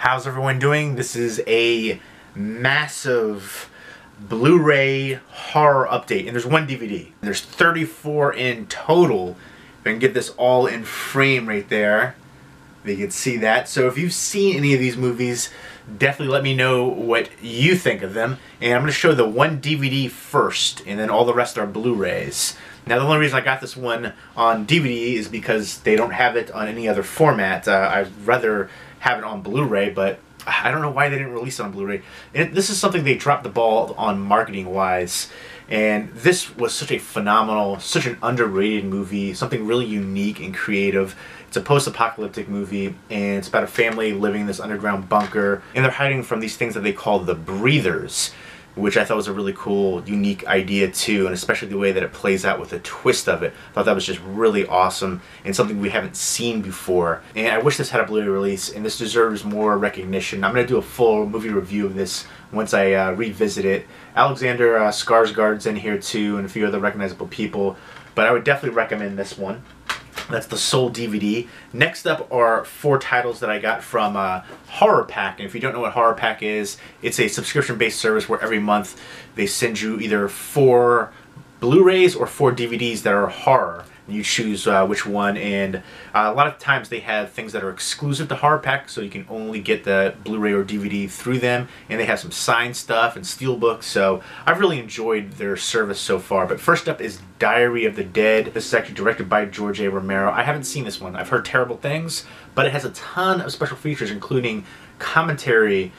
How's everyone doing? This is a massive Blu-ray horror update, and there's one DVD. There's 34 in total. If I can get this all in frame right there, you can see that. So if you've seen any of these movies, definitely let me know what you think of them. And I'm going to show the one DVD first, and then all the rest are Blu-rays. Now, the only reason I got this one on DVD is because they don't have it on any other format. I'd rather have it on Blu-ray, but I don't know why they didn't release it on Blu-ray. This is something they dropped the ball on marketing-wise. And this was such a phenomenal, such an underrated movie, something really unique and creative. It's a post-apocalyptic movie, and it's about a family living in this underground bunker, and they're hiding from these things that they call the Breathers, which I thought was a really cool, unique idea too, and especially the way that it plays out with the twist of it. I thought that was just really awesome and something we haven't seen before. And I wish this had a Blu-ray release, and this deserves more recognition. I'm going to do a full movie review of this once I revisit it. Alexander Skarsgård's in here too, and a few other recognizable people, but I would definitely recommend this one. That's the sole DVD. Next up are 4 titles that I got from Horror Pack. And if you don't know what Horror Pack is, it's a subscription-based service where every month they send you either 4 Blu-rays or 4 DVDs that are horror. And you choose which one, and a lot of times they have things that are exclusive to Horror Pack, so you can only get the Blu-ray or DVD through them, and they have some signed stuff and steelbooks, so I've really enjoyed their service so far. But first up is Diary of the Dead. This is actually directed by George A. Romero. I haven't seen this one. I've heard terrible things, but it has a ton of special features, including commentary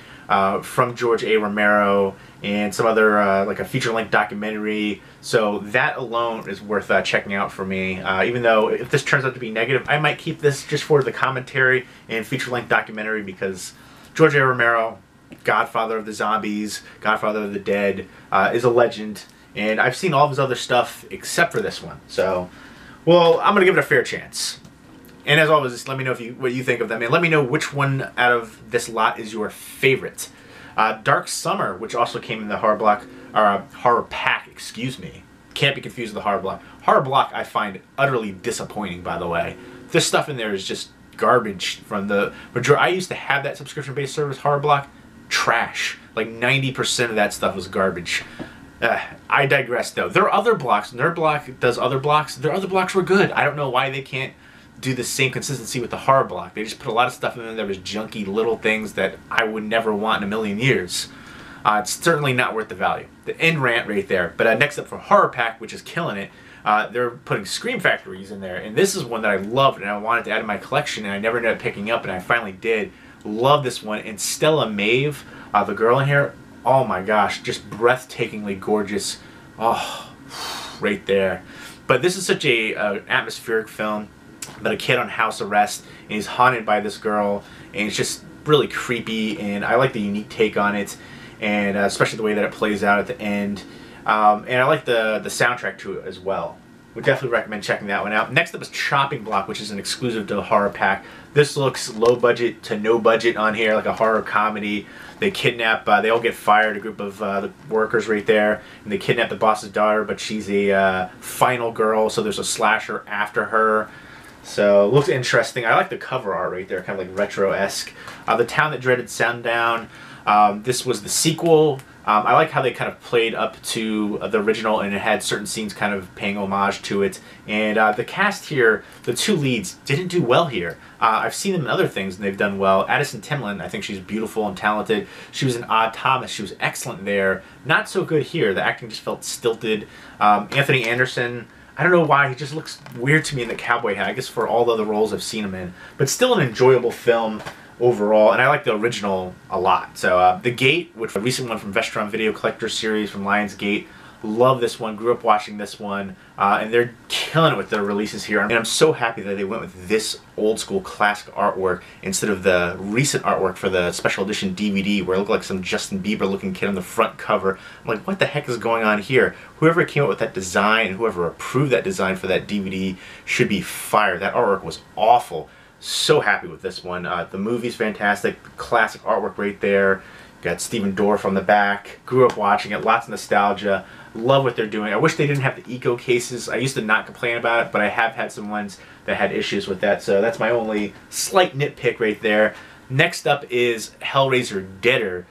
from George A. Romero and some other like a feature-length documentary. So that alone is worth checking out for me. Even though if this turns out to be negative, I might keep this just for the commentary and feature-length documentary, because George A. Romero, Godfather of the Zombies, Godfather of the Dead, is a legend. And I've seen all of his other stuff except for this one. So, well, I'm gonna give it a fair chance. And as always, just let me know what you think of them, and let me know which one out of this lot is your favorite. Dark Summer, which also came in the Horror Pack, excuse me. Can't be confused with the Horror Block. Horror Block I find utterly disappointing, by the way. This stuff in there is just garbage from the majority. I used to have that subscription-based service, Horror Block. Trash. Like 90% of that stuff was garbage. I digress, though. There are other blocks. Nerd Block does other blocks. Their other blocks were good. I don't know why they can't do the same consistency with the Horror Block. They just put a lot of stuff in there that was junky little things that I would never want in a million years. It's certainly not worth the value. The end rant right there. But next up for Horror Pack, which is killing it, they're putting Scream Factories in there. And this is one that I loved and I wanted to add to my collection, and I never ended up picking up, and I finally did. Love this one. And Stella Maeve, the girl in here, oh my gosh, just breathtakingly gorgeous. Oh, right there. But this is such a atmospheric film about a kid on house arrest, and he's haunted by this girl, and it's just really creepy, and I like the unique take on it, and especially the way that it plays out at the end, and I like the soundtrack to it as well. Would definitely recommend checking that one out. Next up is Chopping Block, which is an exclusive to the Horror Pack. This looks low budget to no budget on here, like a horror comedy. They kidnap, they all get fired, a group of the workers right there, and they kidnap the boss's daughter, but she's a final girl, so there's a slasher after her. So, looks interesting. I like the cover art right there, kind of like retro-esque. The Town That Dreaded Sundown. This was the sequel. I like how they kind of played up to the original, and it had certain scenes kind of paying homage to it. And the cast here, the 2 leads, didn't do well here. I've seen them in other things, and they've done well. Addison Timlin, I think she's beautiful and talented. She was in Odd Thomas. She was excellent there. Not so good here. The acting just felt stilted. Anthony Anderson, I don't know why, he just looks weird to me in the cowboy hat. I guess for all the other roles I've seen him in. But still an enjoyable film overall, and I like the original a lot. So The Gate, which is a recent one from Vestron Video Collector Series from Lionsgate. Love this one, grew up watching this one, and they're killing it with their releases here. And I'm so happy that they went with this old school classic artwork instead of the recent artwork for the special edition DVD where it looked like some Justin Bieber looking kid on the front cover. I'm like, what the heck is going on here? Whoever came up with that design and whoever approved that design for that DVD should be fired. That artwork was awful. So happy with this one. The movie's fantastic, classic artwork right there. Got Stephen Dorff on the back. Grew up watching it, lots of nostalgia. Love what they're doing. I wish they didn't have the eco cases. I used to not complain about it, but I have had some ones that had issues with that, so that's my only slight nitpick right there. Next up is Hellraiser Deader.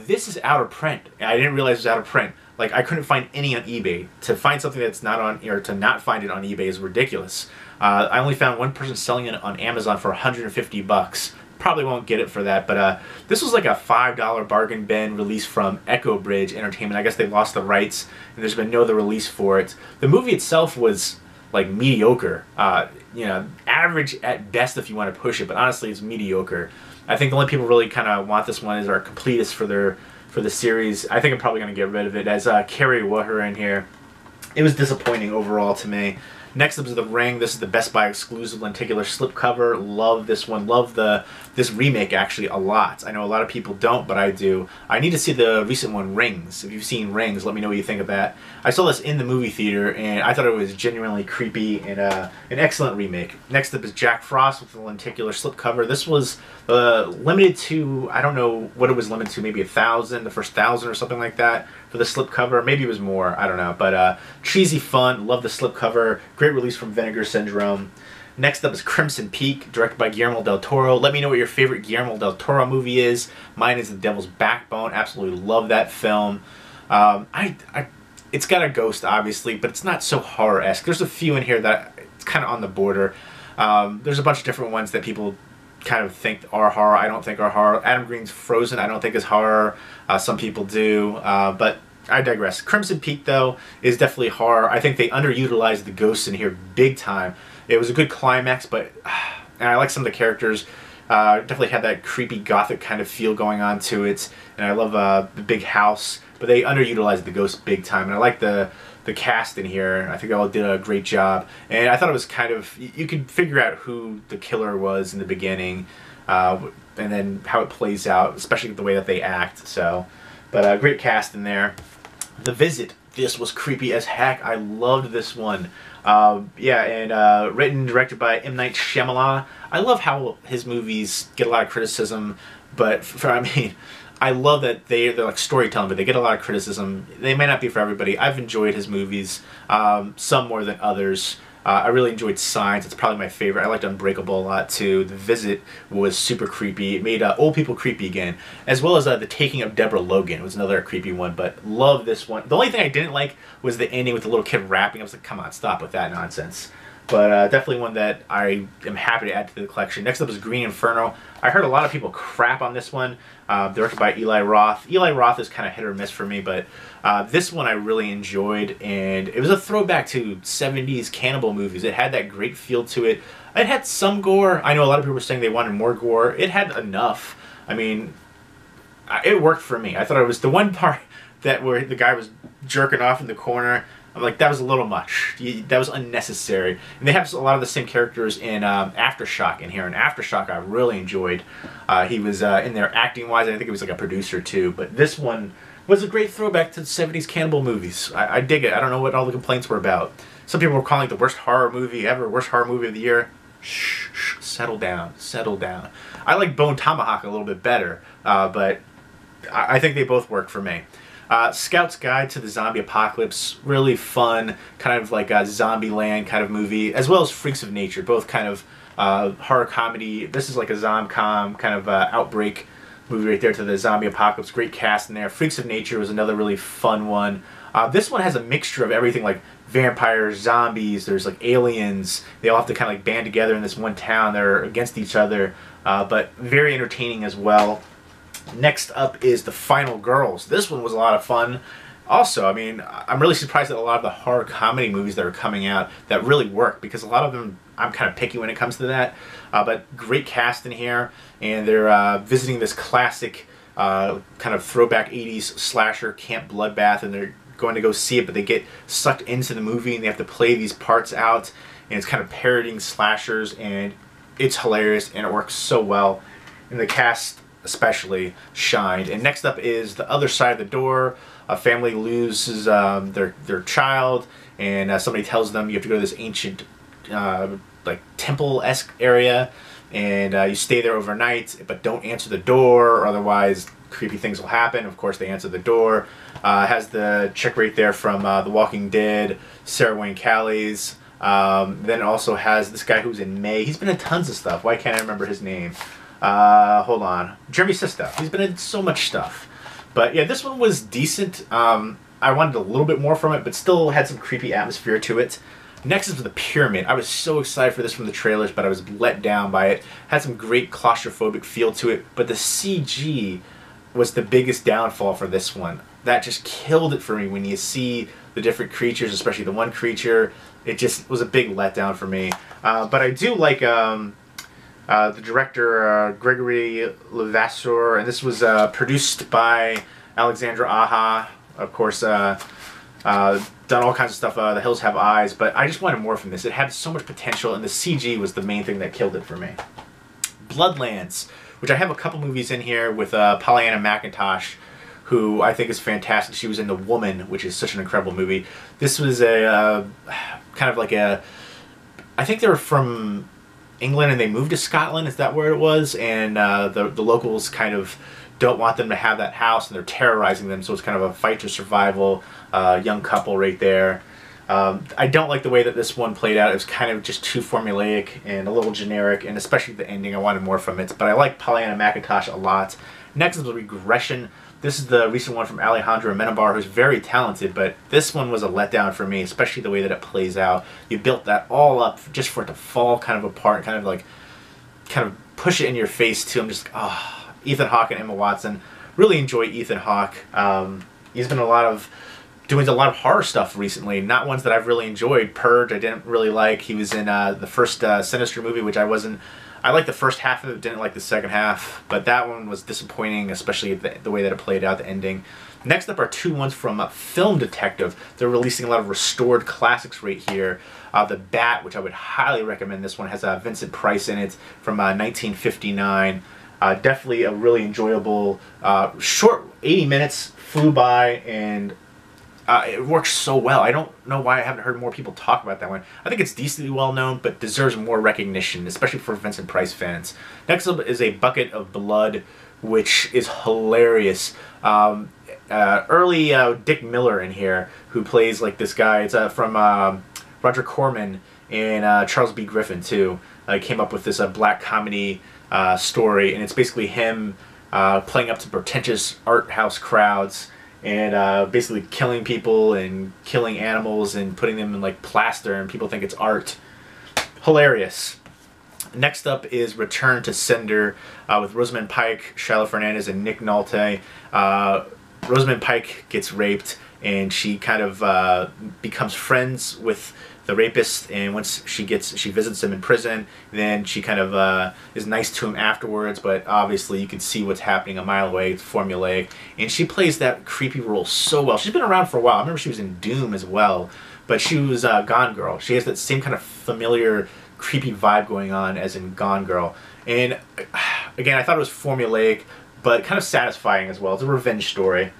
This is out of print. I didn't realize it was out of print. Like, I couldn't find any on eBay. To find something that's not on, or to not find it on eBay is ridiculous. I only found one person selling it on Amazon for 150 bucks. Probably won't get it for that, but this was like a $5 bargain bin release from Echo Bridge Entertainment. I guess they lost the rights, and there's been no other release for it. The movie itself was like mediocre. You know, average at best if you want to push it, but honestly, it's mediocre. I think the only people really kind of want this one is our completists for the series. I think I'm probably going to get rid of it as Carrie Wahura in here. It was disappointing overall to me. Next up is The Ring. This is the Best Buy exclusive lenticular slipcover. Love this one. Love this remake actually a lot. I know a lot of people don't, but I do. I need to see the recent one, Rings. If you've seen Rings, let me know what you think of that. I saw this in the movie theater, and I thought it was genuinely creepy and an excellent remake. Next up is Jack Frost with the lenticular slipcover. This was limited to, I don't know what it was limited to, maybe 1,000, the first 1,000 or something like that for the slipcover. Maybe it was more, I don't know. But cheesy fun, love the slipcover. Great release from Vinegar Syndrome. Next up is Crimson Peak, directed by Guillermo del Toro. Let me know what your favorite Guillermo del Toro movie is. Mine is The Devil's Backbone. Absolutely love that film. It's got a ghost, obviously, but it's not so horror-esque. There's a few in here that it's kind of on the border. There's a bunch of different ones that people kind of think are horror. I don't think are horror. Adam Green's Frozen I don't think is horror. Some people do, but I digress. Crimson Peak, though, is definitely horror. I think they underutilized the ghosts in here big time. It was a good climax, but and I like some of the characters. Definitely had that creepy gothic kind of feel going on to it, and I love the big house, but they underutilized the ghosts big time, and I like the cast in here. I think they all did a great job, and I thought it was kind of, you could figure out who the killer was in the beginning, and then how it plays out, especially with the way that they act. So, but great cast in there. The Visit. This was creepy as heck. I loved this one. Yeah, and written and directed by M. Night Shyamalan. I love how his movies get a lot of criticism, but I mean, I love that they're like storytelling, but they get a lot of criticism. They may not be for everybody. I've enjoyed his movies, some more than others. I really enjoyed Signs. It's probably my favorite. I liked Unbreakable a lot too. The Visit was super creepy. It made old people creepy again, as well as The Taking of Deborah Logan was another creepy one. But love this one. The only thing I didn't like was the ending with the little kid rapping. I was like, come on, stop with that nonsense. But definitely one that I am happy to add to the collection. Next up is Green Inferno. I heard a lot of people crap on this one. Directed by Eli Roth. Eli Roth is kind of hit or miss for me, but this one I really enjoyed, and it was a throwback to 70s cannibal movies. It had that great feel to it. It had some gore. I know a lot of people were saying they wanted more gore. It had enough. I mean, it worked for me. I thought it was the one part that where the guy was jerking off in the corner. I'm like, that was a little much. That was unnecessary. And they have a lot of the same characters in Aftershock in here. And Aftershock I really enjoyed. He was in there acting-wise. I think he was like a producer too. But this one was a great throwback to the 70s cannibal movies. I dig it. I don't know what all the complaints were about. Some people were calling it the worst horror movie ever, worst horror movie of the year. Shh, shh, settle down, settle down. I like Bone Tomahawk a little bit better, but I think they both work for me. Scout's Guide to the Zombie Apocalypse, really fun, kind of like a Zombieland kind of movie, as well as Freaks of Nature, both kind of horror comedy. This is like a zom-com kind of outbreak movie right there to the zombie apocalypse. Great cast in there. Freaks of Nature was another really fun one. This one has a mixture of everything, like vampires, zombies, there's like aliens. They all have to kind of like band together in this one town. They're against each other, but very entertaining as well. Next up is The Final Girls. This one was a lot of fun. Also, I mean, I'm really surprised at a lot of the horror comedy movies that are coming out that really work, because a lot of them, I'm kind of picky when it comes to that. But great cast in here, and they're visiting this classic kind of throwback 80s slasher Camp Bloodbath, and they're going to go see it, but they get sucked into the movie and they have to play these parts out, and it's kind of parodying slashers, and it's hilarious and it works so well. And the cast especially shined. And next up is The Other Side of the Door. A family loses their child, and somebody tells them you have to go to this ancient like temple-esque area, and you stay there overnight, but don't answer the door, or otherwise creepy things will happen. Of course, they answer the door. Has the chick right there from The Walking Dead, Sarah Wayne Callies. Then it also has this guy who's in May. He's been in tons of stuff. Why can't I remember his name? Hold on. Jeremy Sisto. He's been in so much stuff. But yeah, this one was decent. I wanted a little bit more from it, but still had some creepy atmosphere to it. Next is The Pyramid. I was so excited for this from the trailers, but I was let down by it. Had some great claustrophobic feel to it, but the CG was the biggest downfall for this one. That just killed it for me when you see the different creatures, especially the one creature. It just was a big letdown for me. But I do like the director, Gregory Levasseur, and this was produced by Alexandra Aja. Of course, done all kinds of stuff. The Hills Have Eyes, but I just wanted more from this. It had so much potential, and the CG was the main thing that killed it for me. Bloodlands, which I have a couple movies in here with Pollyanna McIntosh, who I think is fantastic. She was in The Woman, which is such an incredible movie. This was a kind of like a... I think they were from England and they moved to Scotland. Is that where it was? And the locals kind of don't want them to have that house, and they're terrorizing them, so it's kind of a fight to survival. Young couple right there. I don't like the way that this one played out. It was kind of just too formulaic and a little generic, and especially the ending, I wanted more from it. But I like Pollyanna McIntosh a lot. Next is Regression. This is the recent one from Alejandro Amenabar, who's very talented, but this one was a letdown for me, especially the way that it plays out. You built that all up just for it to fall kind of apart, kind of push it in your face too. I'm just, Ethan Hawke and Emma Watson. Really enjoy Ethan Hawke. He's been doing a lot of horror stuff recently, not ones that I've really enjoyed. Purge, I didn't really like. He was in the first Sinister movie, which I liked the first half of it, didn't like the second half, but that one was disappointing, especially the way that it played out, the ending. Next up are two ones from Film Detective. They're releasing a lot of restored classics right here. The Bat, which I would highly recommend. This one has Vincent Price in it from 1959. Definitely a really enjoyable, short 80 minutes, flew by, and it works so well. I don't know why I haven't heard more people talk about that one. I think it's decently well known, but deserves more recognition, especially for Vincent Price fans. Next up is A Bucket of Blood, which is hilarious. Early Dick Miller in here, who plays like this guy. It's from Roger Corman and Charles B. Griffin too. Came up with this black comedy story, and it's basically him playing up to pretentious art house crowds and basically killing people and killing animals and putting them in like plaster, and people think it's art. Hilarious. Next up is Return to Sender with Rosamund Pike, Shiloh Fernandez, and Nick Nolte. Rosamund Pike gets raped, and she kind of becomes friends with the rapist, and once she visits him in prison, then she kind of is nice to him afterwards, but obviously you can see what's happening a mile away. It's formulaic, and she plays that creepy role so well. She's been around for a while. I remember she was in Doom as well, but she was Gone Girl. She has that same kind of familiar creepy vibe going on as in Gone Girl, and again, I thought it was formulaic, but kind of satisfying as well. It's a revenge story.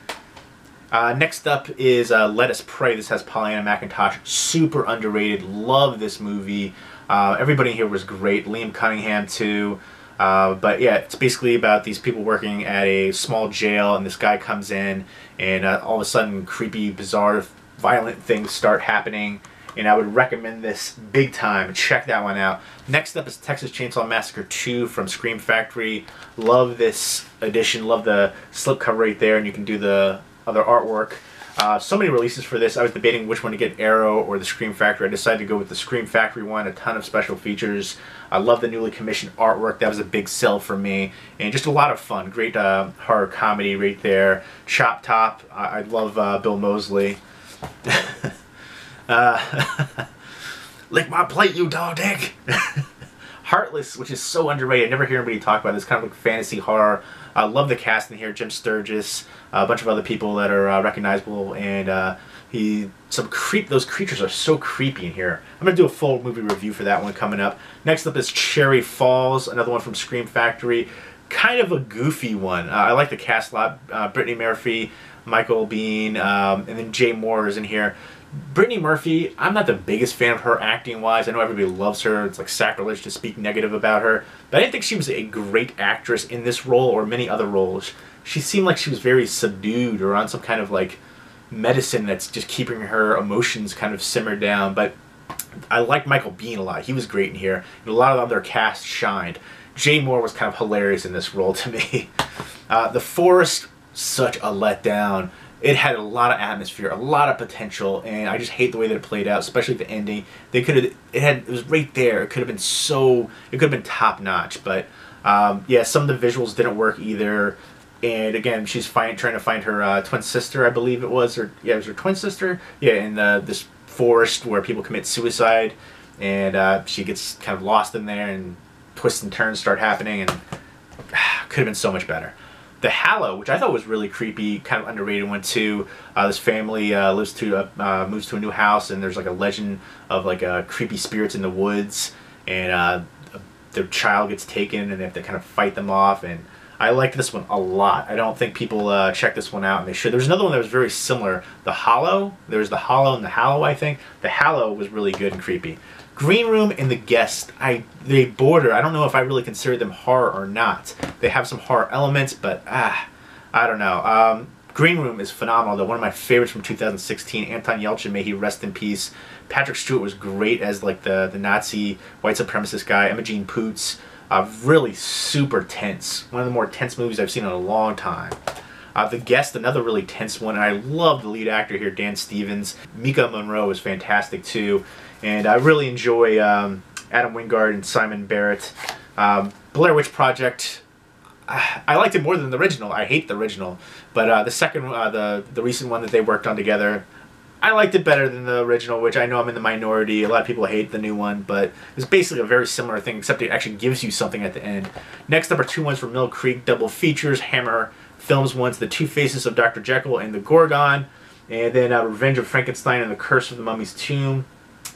Next up is Let Us Pray. This has Pollyanna McIntosh. Super underrated. Love this movie. Everybody here was great. Liam Cunningham too. But yeah, it's basically about these people working at a small jail, and this guy comes in, and all of a sudden creepy, bizarre, violent things start happening. And I would recommend this big time. Check that one out. Next up is Texas Chainsaw Massacre 2 from Scream Factory. Love this edition. Love the slipcover right there, and you can do the other artwork. So many releases for this. I was debating which one to get, Arrow or the Scream Factory. I decided to go with the Scream Factory one. A ton of special features. I love the newly commissioned artwork. That was a big sell for me. And just a lot of fun. Great horror comedy right there. Chop Top. I love Bill Moseley. Lick my plate, you dog dick. Heartless, which is so underrated. I never hear anybody talk about this. Kind of like fantasy horror. I love the cast in here. Jim Sturgis, a bunch of other people that are recognizable, and those creatures are so creepy in here. I'm gonna do a full movie review for that one coming up. Next up is Cherry Falls, another one from Scream Factory. Kind of a goofy one. I like the cast a lot. Brittany Murphy, Michael Biehn, and then Jay Moore is in here. Brittany Murphy, I'm not the biggest fan of her acting-wise. I know everybody loves her. It's like sacrilege to speak negative about her. But I didn't think she was a great actress in this role or many other roles. She seemed like she was very subdued or on some kind of like medicine that's just keeping her emotions kind of simmered down. But I like Michael Biehn a lot. He was great in here. And a lot of other cast shined. Jay Moore was kind of hilarious in this role to me. The Forest, such a letdown. It had a lot of atmosphere, a lot of potential, and I just hate the way that it played out, especially the ending. They could have, it was right there. It could have been it could have been top notch, but yeah, some of the visuals didn't work either. And again, she's trying to find her twin sister, I believe it was, or yeah, it was her twin sister. Yeah, in this forest where people commit suicide, and she gets kind of lost in there, and twists and turns start happening, and could have been so much better. The Hallow, which I thought was really creepy, kind of underrated one too. This family moves to a new house, and there's like a legend of like creepy spirits in the woods, and their child gets taken, and they have to kind of fight them off. And I liked this one a lot. I don't think people check this one out, and they should. There's another one that was very similar. The Hollow. There's The Hollow and The Hallow, I think. The Hallow was really good and creepy. Green Room and The Guest, they border. I don't know if I really consider them horror or not. They have some horror elements, but I don't know. Green Room is phenomenal, though. One of my favorites from 2016. Anton Yelchin, may he rest in peace. Patrick Stewart was great as like the Nazi white supremacist guy. Imogen Poots, really super tense. One of the more tense movies I've seen in a long time. The Guest, another really tense one, and I love the lead actor here, Dan Stevens. Mika Monroe is fantastic too, and I really enjoy Adam Wingard and Simon Barrett. Blair Witch Project, I liked it more than the original. I hate the original, but the second, the recent one that they worked on together, I liked it better than the original, which I know I'm in the minority. A lot of people hate the new one, but it's basically a very similar thing, except it actually gives you something at the end. Next up are two ones from Mill Creek, double features. Hammer Films one's The Two Faces of Dr. Jekyll and the Gorgon, and then Revenge of Frankenstein and The Curse of the Mummy's Tomb.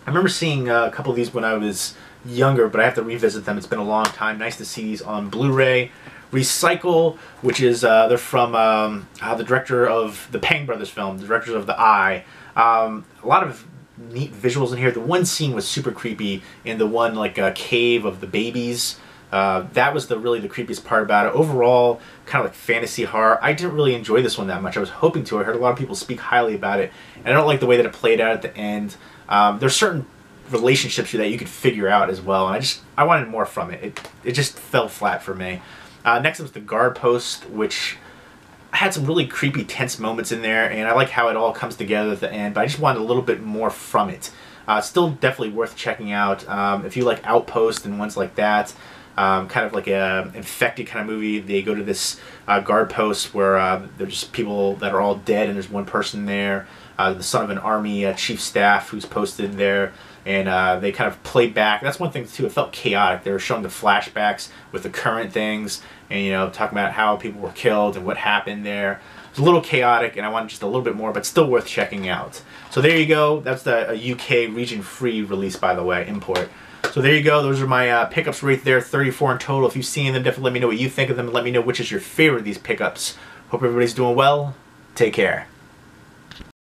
I remember seeing a couple of these when I was younger, but I have to revisit them. It's been a long time. Nice to see these on Blu-ray. Recycle, which is they're from the director of the Pang Brothers film, the directors of The Eye. A lot of neat visuals in here. The one scene was super creepy in the one like cave of the babies. That was really the creepiest part about it. Overall, kind of like fantasy horror. I didn't really enjoy this one that much. I was hoping to. I heard a lot of people speak highly about it, and I don't like the way that it played out at the end. There's certain relationships that you could figure out as well, and I wanted more from it. It just fell flat for me. Next was The Guard Post, which had some really creepy, tense moments in there, and I like how it all comes together at the end, but I just wanted a little bit more from it. Still definitely worth checking out. If you like Outpost and ones like that, kind of like a infected kind of movie. They go to this guard post where there's just people that are all dead, and there's one person there, the son of an army chief staff who's posted there, and they kind of play back. That's one thing too. It felt chaotic. They were showing the flashbacks with the current things, and talking about how people were killed and what happened there. It's a little chaotic, and I wanted just a little bit more, but still worth checking out. So there you go. That's the UK region-free release, by the way, import. So there you go. Those are my pickups right there, 34 in total. If you've seen them, definitely let me know what you think of them, and let me know which is your favorite of these pickups. Hope everybody's doing well. Take care.